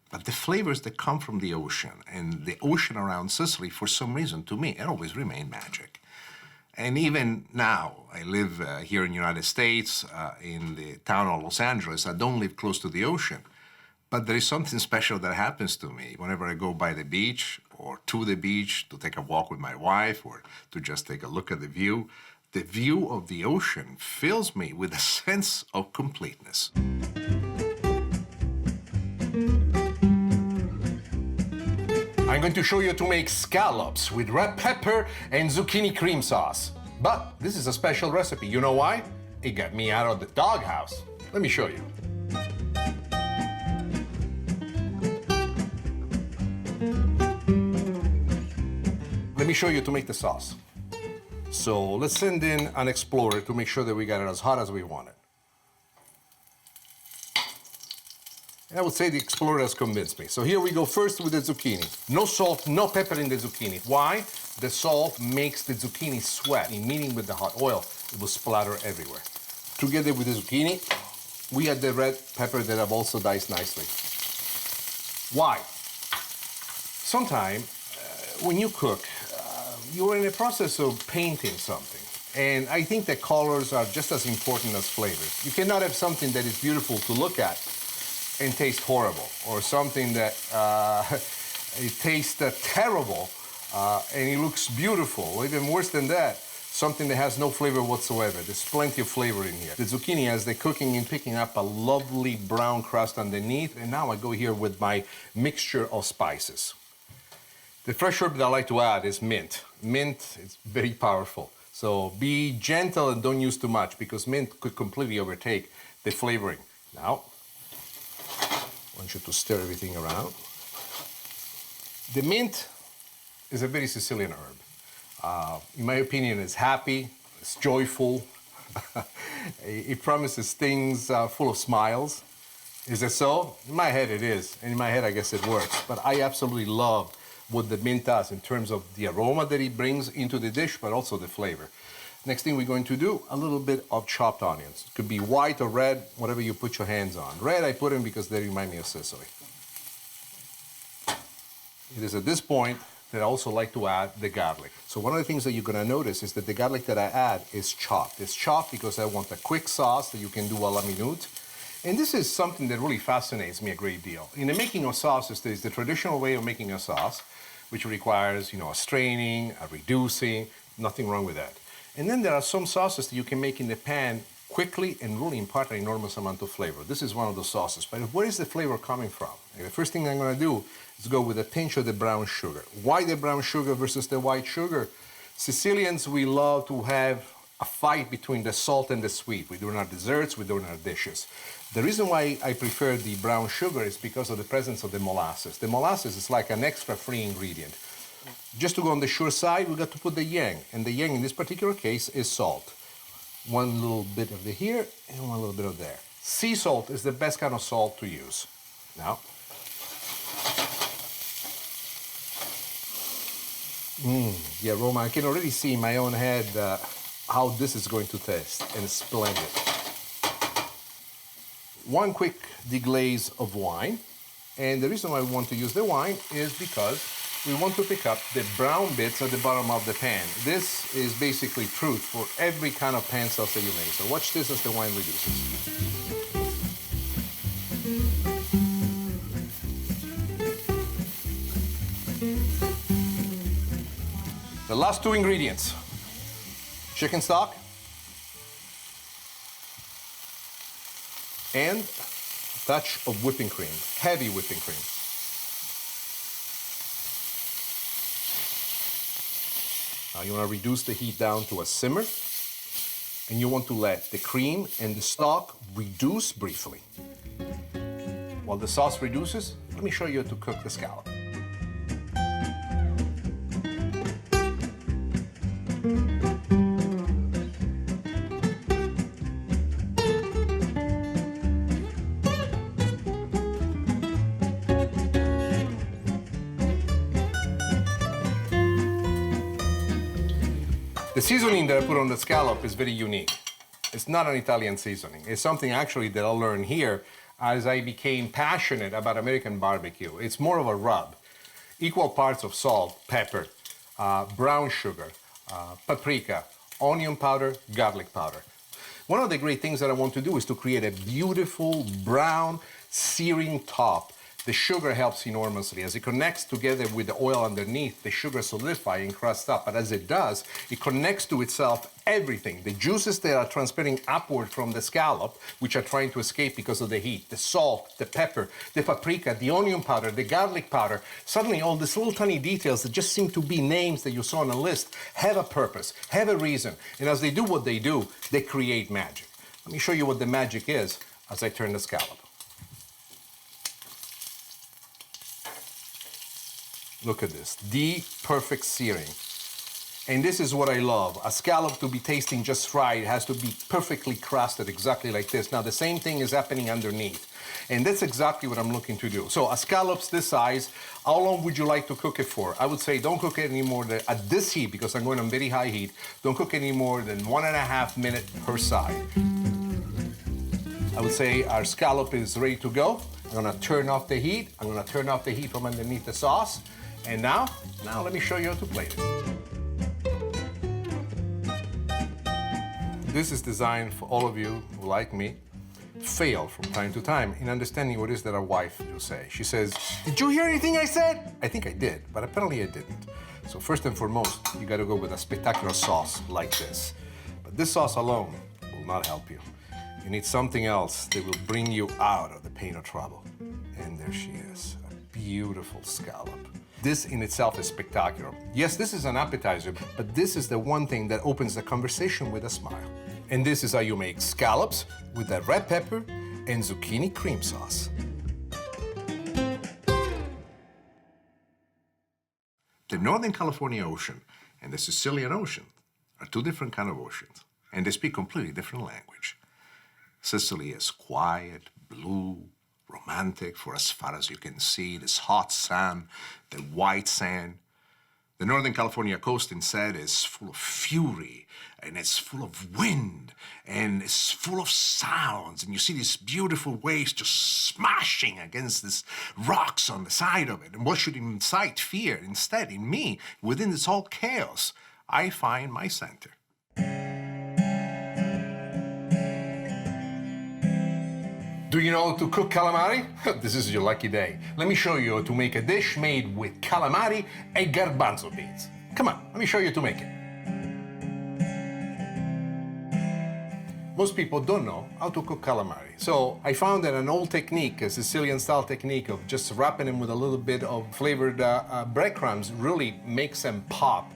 A: But the flavors that come from the ocean, and the ocean around Sicily, for some reason, to me, it always remain magic. And even now, I live here in the United States, in the town of Los Angeles. I don't live close to the ocean, but there is something special that happens to me whenever I go by the beach or to the beach to take a walk with my wife or to just take a look at the view. The view of the ocean fills me with a sense of completeness. I'm going to show you to make scallops with red pepper and zucchini cream sauce. But this is a special recipe. You know why? It got me out of the doghouse. Let me show you. Let me show you to make the sauce. So let's send in an explorer to make sure that we got it as hot as we want it. I would say the explorer has convinced me. So here we go first with the zucchini. No salt, no pepper in the zucchini. Why? The salt makes the zucchini sweat. Meaning with the hot oil, it will splatter everywhere. Together with the zucchini, we add the red pepper that I've also diced nicely. Why? Sometimes when you cook, you're in the process of painting something. And I think that colors are just as important as flavors. You cannot have something that is beautiful to look at and taste horrible, or something that it tastes terrible and it looks beautiful, or even worse than that, something that has no flavor whatsoever. There's plenty of flavor in here. The zucchini, as they're cooking and picking up a lovely brown crust underneath, and now I go here with my mixture of spices. The fresh herb that I like to add is mint. Mint is very powerful, so be gentle and don't use too much, because mint could completely overtake the flavoring. Now, I want you to stir everything around. The mint is a very Sicilian herb. In my opinion, it's happy, it's joyful. It promises things full of smiles. Is it so? In my head it is, and in my head I guess it works. But I absolutely love what the mint does in terms of the aroma that it brings into the dish, but also the flavor. Next thing we're going to do, a little bit of chopped onions. It could be white or red, whatever you put your hands on. Red I put in because they remind me of Sicily. It is at this point that I also like to add the garlic. So one of the things that you're gonna notice is that the garlic that I add is chopped. It's chopped because I want a quick sauce that you can do a la minute. And this is something that really fascinates me a great deal. In the making of sauces, there's the traditional way of making a sauce, which requires, a straining, a reducing, nothing wrong with that. And then there are some sauces that you can make in the pan quickly and really impart an enormous amount of flavor. This is one of those sauces. But where is the flavor coming from? And the first thing I'm going to do is go with a pinch of the brown sugar. Why the brown sugar versus the white sugar? Sicilians, we love to have a fight between the salt and the sweet. We do in our desserts, we do in our dishes. The reason why I prefer the brown sugar is because of the presence of the molasses. The molasses is like an extra free ingredient. Just to go on the sure side, we got to put the yang. And the yang in this particular case is salt. One little bit of the here and one little bit of there. Sea salt is the best kind of salt to use. Now, the aroma, I can already see in my own head how this is going to taste, and it's splendid. One quick deglaze of wine. And the reason why we want to use the wine is because we want to pick up the brown bits at the bottom of the pan. This is basically truth for every kind of pan sauce that you make. So watch this as the wine reduces. The last two ingredients, chicken stock and a touch of whipping cream, heavy whipping cream. Now you want to reduce the heat down to a simmer, and you want to let the cream and the stock reduce briefly. While the sauce reduces, let me show you how to cook the scallop. The seasoning that I put on the scallop is very unique. It's not an Italian seasoning. It's something actually that I learned here as I became passionate about American barbecue. It's more of a rub. Equal parts of salt, pepper, brown sugar, paprika, onion powder, garlic powder. One of the great things that I want to do is to create a beautiful brown searing top. The sugar helps enormously. As it connects together with the oil underneath, the sugar solidifies and crusts up. But as it does, it connects to itself everything. The juices that are transferring upward from the scallop, which are trying to escape because of the heat, the salt, the pepper, the paprika, the onion powder, the garlic powder, suddenly all these little tiny details that just seem to be names that you saw on a list have a purpose, have a reason. And as they do what they do, they create magic. Let me show you what the magic is as I turn the scallop. Look at this, the perfect searing. And this is what I love. A scallop to be tasting just right, it has to be perfectly crusted, exactly like this. Now the same thing is happening underneath. And that's exactly what I'm looking to do. So a scallop's this size, how long would you like to cook it for? I would say don't cook it any more than, at this heat, because I'm going on very high heat, don't cook any more than 1.5 minutes per side. I would say our scallop is ready to go. I'm gonna turn off the heat. I'm gonna turn off the heat from underneath the sauce. And now let me show you how to plate it. This is designed for all of you who, like me, fail from time to time in understanding what it is that our wife will say. She says, "Did you hear anything I said?" I think I did, but apparently I didn't. So first and foremost, you gotta go with a spectacular sauce like this. But this sauce alone will not help you. You need something else that will bring you out of the pain or trouble. And there she is, a beautiful scallop. This in itself is spectacular. Yes, this is an appetizer, but this is the one thing that opens the conversation with a smile. And this is how you make scallops with a red pepper and zucchini cream sauce. The Northern California Ocean and the Sicilian Ocean are two different kinds of oceans, and they speak completely different language. Sicily is quiet, blue, romantic for as far as you can see, this hot sand, the white sand. The Northern California coast instead is full of fury, and it's full of wind, and it's full of sounds, and you see these beautiful waves just smashing against these rocks on the side of it. And what should incite fear? Instead, in me, within this whole chaos, I find my center. Do you know how to cook calamari? This is your lucky day. Let me show you how to make a dish made with calamari and garbanzo beans. Come on, let me show you how to make it. Most people don't know how to cook calamari. So I found that an old technique, a Sicilian-style technique of just wrapping them with a little bit of flavored breadcrumbs really makes them pop.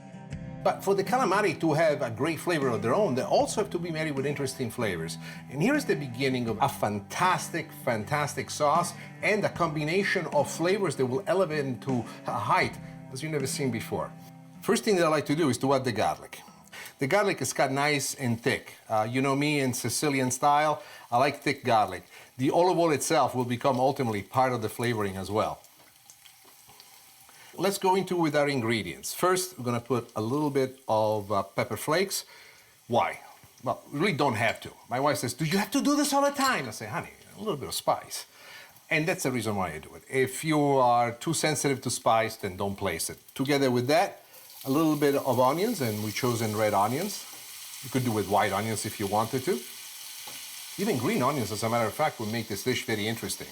A: But for the calamari to have a great flavor of their own, they also have to be married with interesting flavors. And here's the beginning of a fantastic, fantastic sauce and a combination of flavors that will elevate it to a height as you've never seen before. First thing that I like to do is to add the garlic. The garlic is cut nice and thick. You know me in Sicilian style, I like thick garlic. The olive oil itself will become ultimately part of the flavoring as well. Let's go into with our ingredients. First, we're gonna put a little bit of pepper flakes. Why? Well, we really don't have to. My wife says, "Do you have to do this all the time?" I say, "Honey, a little bit of spice." And that's the reason why I do it. If you are too sensitive to spice, then don't place it. Together with that, a little bit of onions, and we've chosen red onions. You could do with white onions if you wanted to. Even green onions, as a matter of fact, will make this dish very interesting.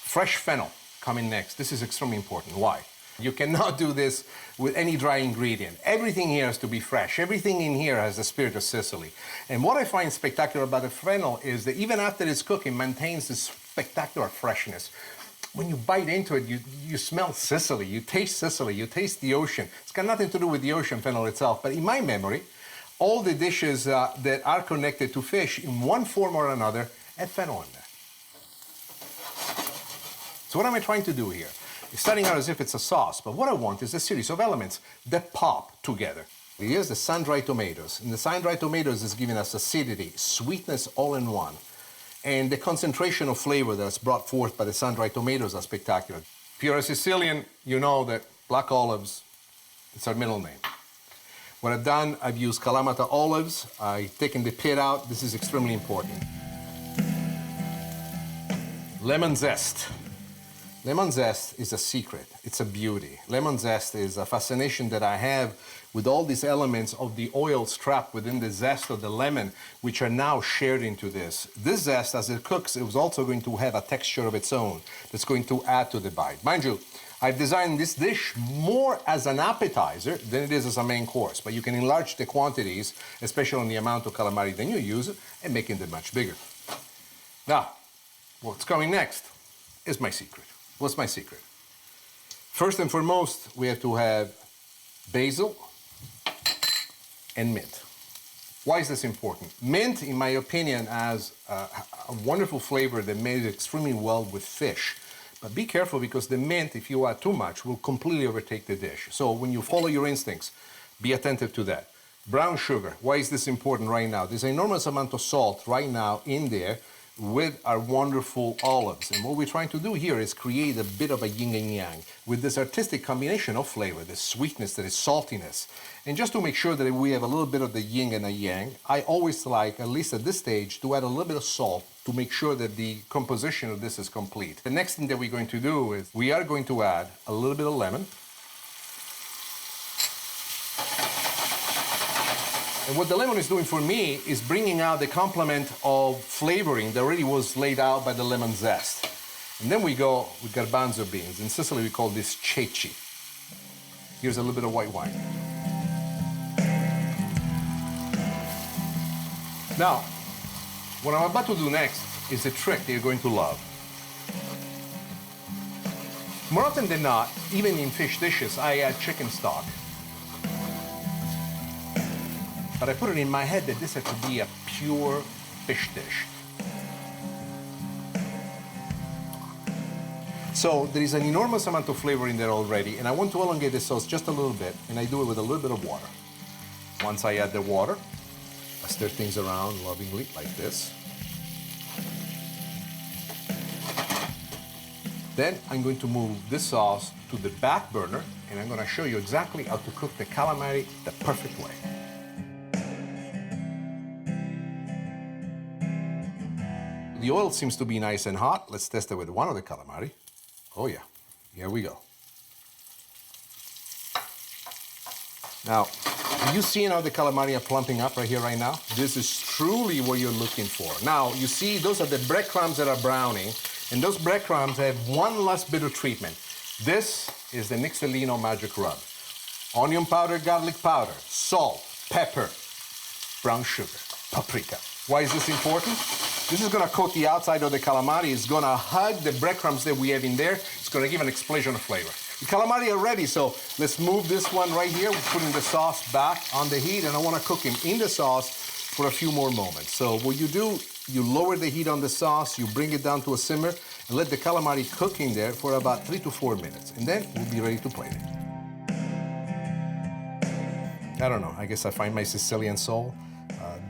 A: Fresh fennel coming next. This is extremely important. Why? You cannot do this with any dry ingredient. Everything here has to be fresh. Everything in here has the spirit of Sicily. And what I find spectacular about the fennel is that even after it's cooked, it maintains this spectacular freshness. When you bite into it, you smell Sicily, you taste Sicily, you taste the ocean. It's got nothing to do with the ocean fennel itself, but in my memory, all the dishes that are connected to fish in one form or another have fennel in there. So what am I trying to do here? It's starting out as if it's a sauce, but what I want is a series of elements that pop together. Here's the sun-dried tomatoes, and the sun-dried tomatoes is giving us acidity, sweetness all in one. And the concentration of flavor that's brought forth by the sun-dried tomatoes are spectacular. If you're a Sicilian, you know that black olives, it's our middle name. What I've done, I've used Kalamata olives. I've taken the pit out. This is extremely important. Lemon zest. Lemon zest is a secret. It's a beauty. Lemon zest is a fascination that I have with all these elements of the oils trapped within the zest of the lemon, which are now shared into this. This zest, as it cooks, it was also going to have a texture of its own that's going to add to the bite. Mind you, I've designed this dish more as an appetizer than it is as a main course, but you can enlarge the quantities, especially on the amount of calamari that you use, and making them much bigger. Now, what's coming next is my secret. What's my secret? First and foremost, we have to have basil and mint. Why is this important? Mint, in my opinion, has a wonderful flavor that made it extremely well with fish. But be careful, because the mint, if you add too much, will completely overtake the dish. So when you follow your instincts, be attentive to that. Brown sugar. Why is this important right now? There's an enormous amount of salt right now in there with our wonderful olives. And what we're trying to do here is create a bit of a yin and yang with this artistic combination of flavor, this sweetness, that is saltiness. And just to make sure that we have a little bit of the yin and the yang, I always like, at least at this stage, to add a little bit of salt to make sure that the composition of this is complete. The next thing that we're going to do is we are going to add a little bit of lemon. And what the lemon is doing for me is bringing out the complement of flavoring that already was laid out by the lemon zest. And then we go with garbanzo beans. In Sicily, we call this ceci. Here's a little bit of white wine. Now, what I'm about to do next is a trick that you're going to love. More often than not, even in fish dishes, I add chicken stock. But I put it in my head that this had to be a pure fish dish. So there is an enormous amount of flavor in there already, and I want to elongate the sauce just a little bit, and I do it with a little bit of water. Once I add the water, I stir things around lovingly like this. Then I'm going to move this sauce to the back burner, and I'm going to show you exactly how to cook the calamari the perfect way. The oil seems to be nice and hot. Let's test it with one of the calamari. Oh yeah, here we go. Now, are you seeing how the calamari are plumping up right here, right now? This is truly what you're looking for. Now, you see, those are the breadcrumbs that are browning, and those breadcrumbs have one last bit of treatment. This is the Nixolino magic rub. Onion powder, garlic powder, salt, pepper, brown sugar, paprika. Why is this important? This is gonna coat the outside of the calamari. It's gonna hug the breadcrumbs that we have in there. It's gonna give an explosion of flavor. The calamari are ready, so let's move this one right here. We're putting the sauce back on the heat, and I wanna cook him in the sauce for a few more moments. So what you do, you lower the heat on the sauce, you bring it down to a simmer, and let the calamari cook in there for about 3 to 4 minutes, and then we'll be ready to plate it. I don't know, I guess I find my Sicilian soul.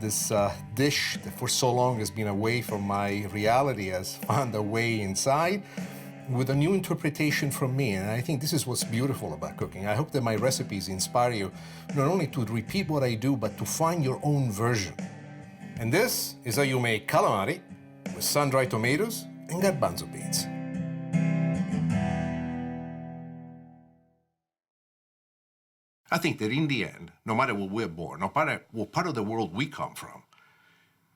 A: This dish that for so long has been away from my reality has found a way inside with a new interpretation from me. And I think this is what's beautiful about cooking. I hope that my recipes inspire you not only to repeat what I do, but to find your own version. And this is how you make calamari with sun-dried tomatoes and garbanzo beans. I think that in the end, no matter where we're born, no matter what part of the world we come from,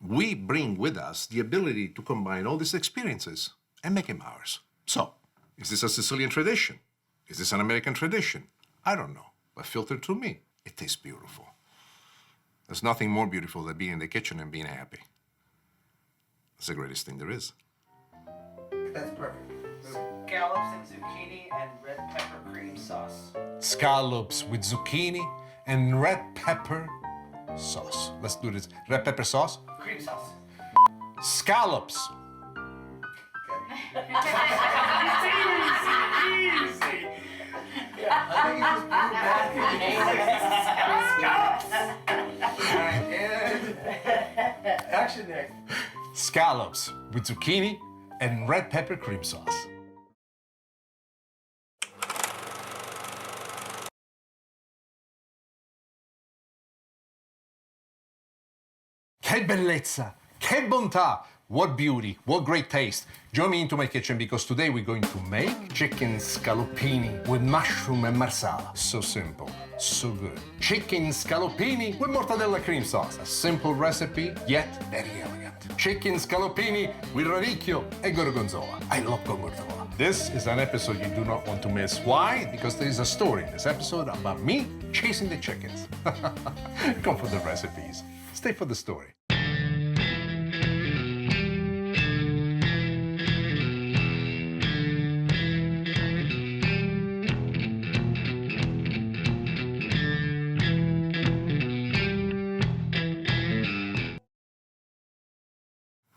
A: we bring with us the ability to combine all these experiences and make them ours. So, is this a Sicilian tradition? Is this an American tradition? I don't know, but filtered through me, it tastes beautiful. There's nothing more beautiful than being in the kitchen and being happy. It's the greatest thing there is.
B: That's perfect. Scallops and zucchini and red pepper cream sauce.
A: Scallops with zucchini and red pepper sauce. Let's do this. Red pepper sauce?
B: Cream sauce.
A: Scallops.
B: Easy. Yeah, I think you just proved that. Alright, and action next.
A: Scallops with zucchini and red pepper cream sauce. Che bellezza! Che bontà! What beauty! What great taste! Join me into my kitchen because today we're going to make chicken scaloppini with mushroom and marsala. So simple, so good. Chicken scaloppini with mortadella cream sauce. A simple recipe, yet very elegant. Chicken scaloppini with radicchio and gorgonzola. I love gorgonzola. This is an episode you do not want to miss. Why? Because there is a story in this episode about me chasing the chickens. Come for the recipes. Stay for the story.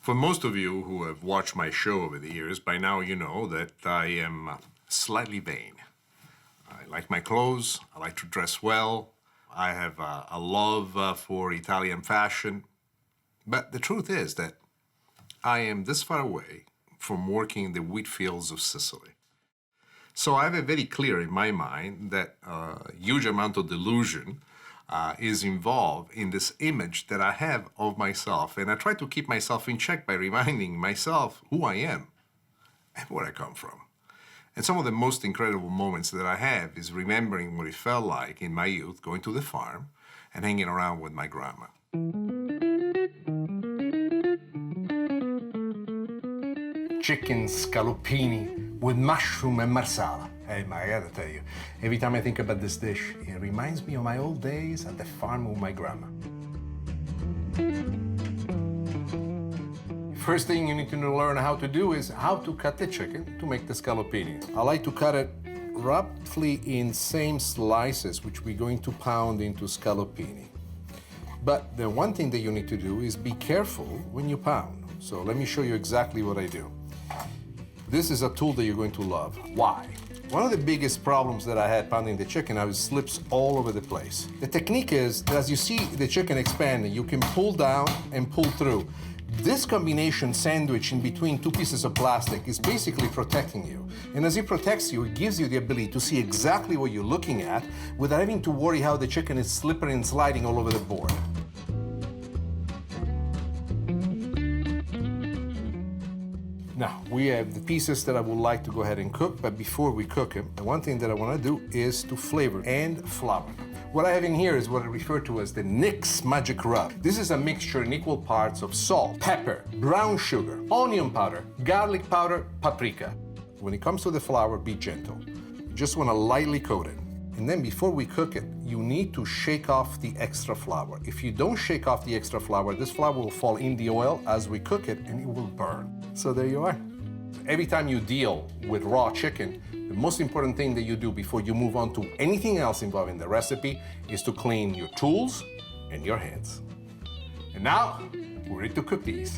A: For most of you who have watched my show over the years, by now you know that I am slightly vain. I like my clothes, I like to dress well, I have a love for Italian fashion. But the truth is that I am this far away from working in the wheat fields of Sicily. So I have it very clear in my mind that a huge amount of delusion is involved in this image that I have of myself. And I try to keep myself in check by reminding myself who I am and where I come from. And some of the most incredible moments that I have is remembering what it felt like in my youth going to the farm and hanging around with my grandma. Chicken scaloppini with mushroom and marsala. Hey, I gotta tell you, every time I think about this dish, it reminds me of my old days at the farm with my grandma. First thing you need to learn how to do is how to cut the chicken to make the scaloppini. I like to cut it roughly in same slices, which we're going to pound into scaloppini. But the one thing that you need to do is be careful when you pound. So let me show you exactly what I do. This is a tool that you're going to love. Why? One of the biggest problems that I had pounding the chicken, I was slips all over the place. The technique is that as you see the chicken expanding, you can pull down and pull through. This combination sandwich in between two pieces of plastic is basically protecting you. And as it protects you, it gives you the ability to see exactly what you're looking at without having to worry how the chicken is slippery and sliding all over the board. Now, we have the pieces that I would like to go ahead and cook, but before we cook them, the one thing that I want to do is to flavor and flour. What I have in here is what I refer to as the Nick's Magic Rub. This is a mixture in equal parts of salt, pepper, brown sugar, onion powder, garlic powder, paprika. When it comes to the flour, be gentle. You just want to lightly coat it. And then before we cook it, you need to shake off the extra flour. If you don't shake off the extra flour, this flour will fall in the oil as we cook it and it will burn. So there you are. Every time you deal with raw chicken, the most important thing that you do before you move on to anything else involving the recipe is to clean your tools and your hands. And now, we're ready to cook these.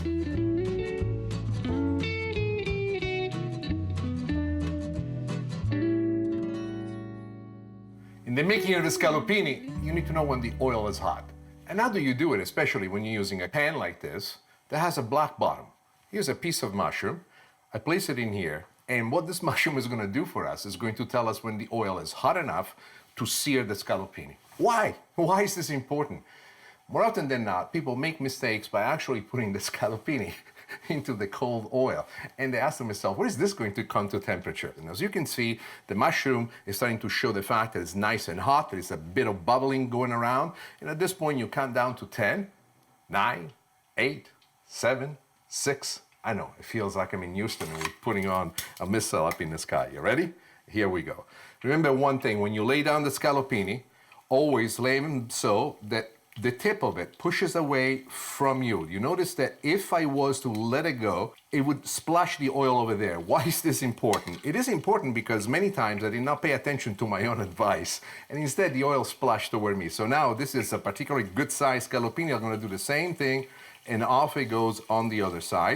A: In the making of the scaloppini, you need to know when the oil is hot. And how do you do it, especially when you're using a pan like this that has a black bottom? Here's a piece of mushroom. I place it in here, and what this mushroom is going to do for us is going to tell us when the oil is hot enough to sear the scaloppini. Why? Why is this important? More often than not, people make mistakes by actually putting the scaloppini into the cold oil. And they ask themselves, what is this going to come to temperature? And as you can see, the mushroom is starting to show the fact that it's nice and hot. There's a bit of bubbling going around. And at this point, you count down to 10, 9, 8, 7, 6. I know, it feels like I'm in Houston and we're putting on a missile up in the sky. You ready? Here we go. Remember one thing, when you lay down the scallopini, always lay them so that the tip of it pushes away from you. You notice that if I was to let it go, it would splash the oil over there. Why is this important? It is important because many times I did not pay attention to my own advice, and instead the oil splashed over me. So now this is a particularly good sized scallopini. I'm going to do the same thing, and off it goes on the other side.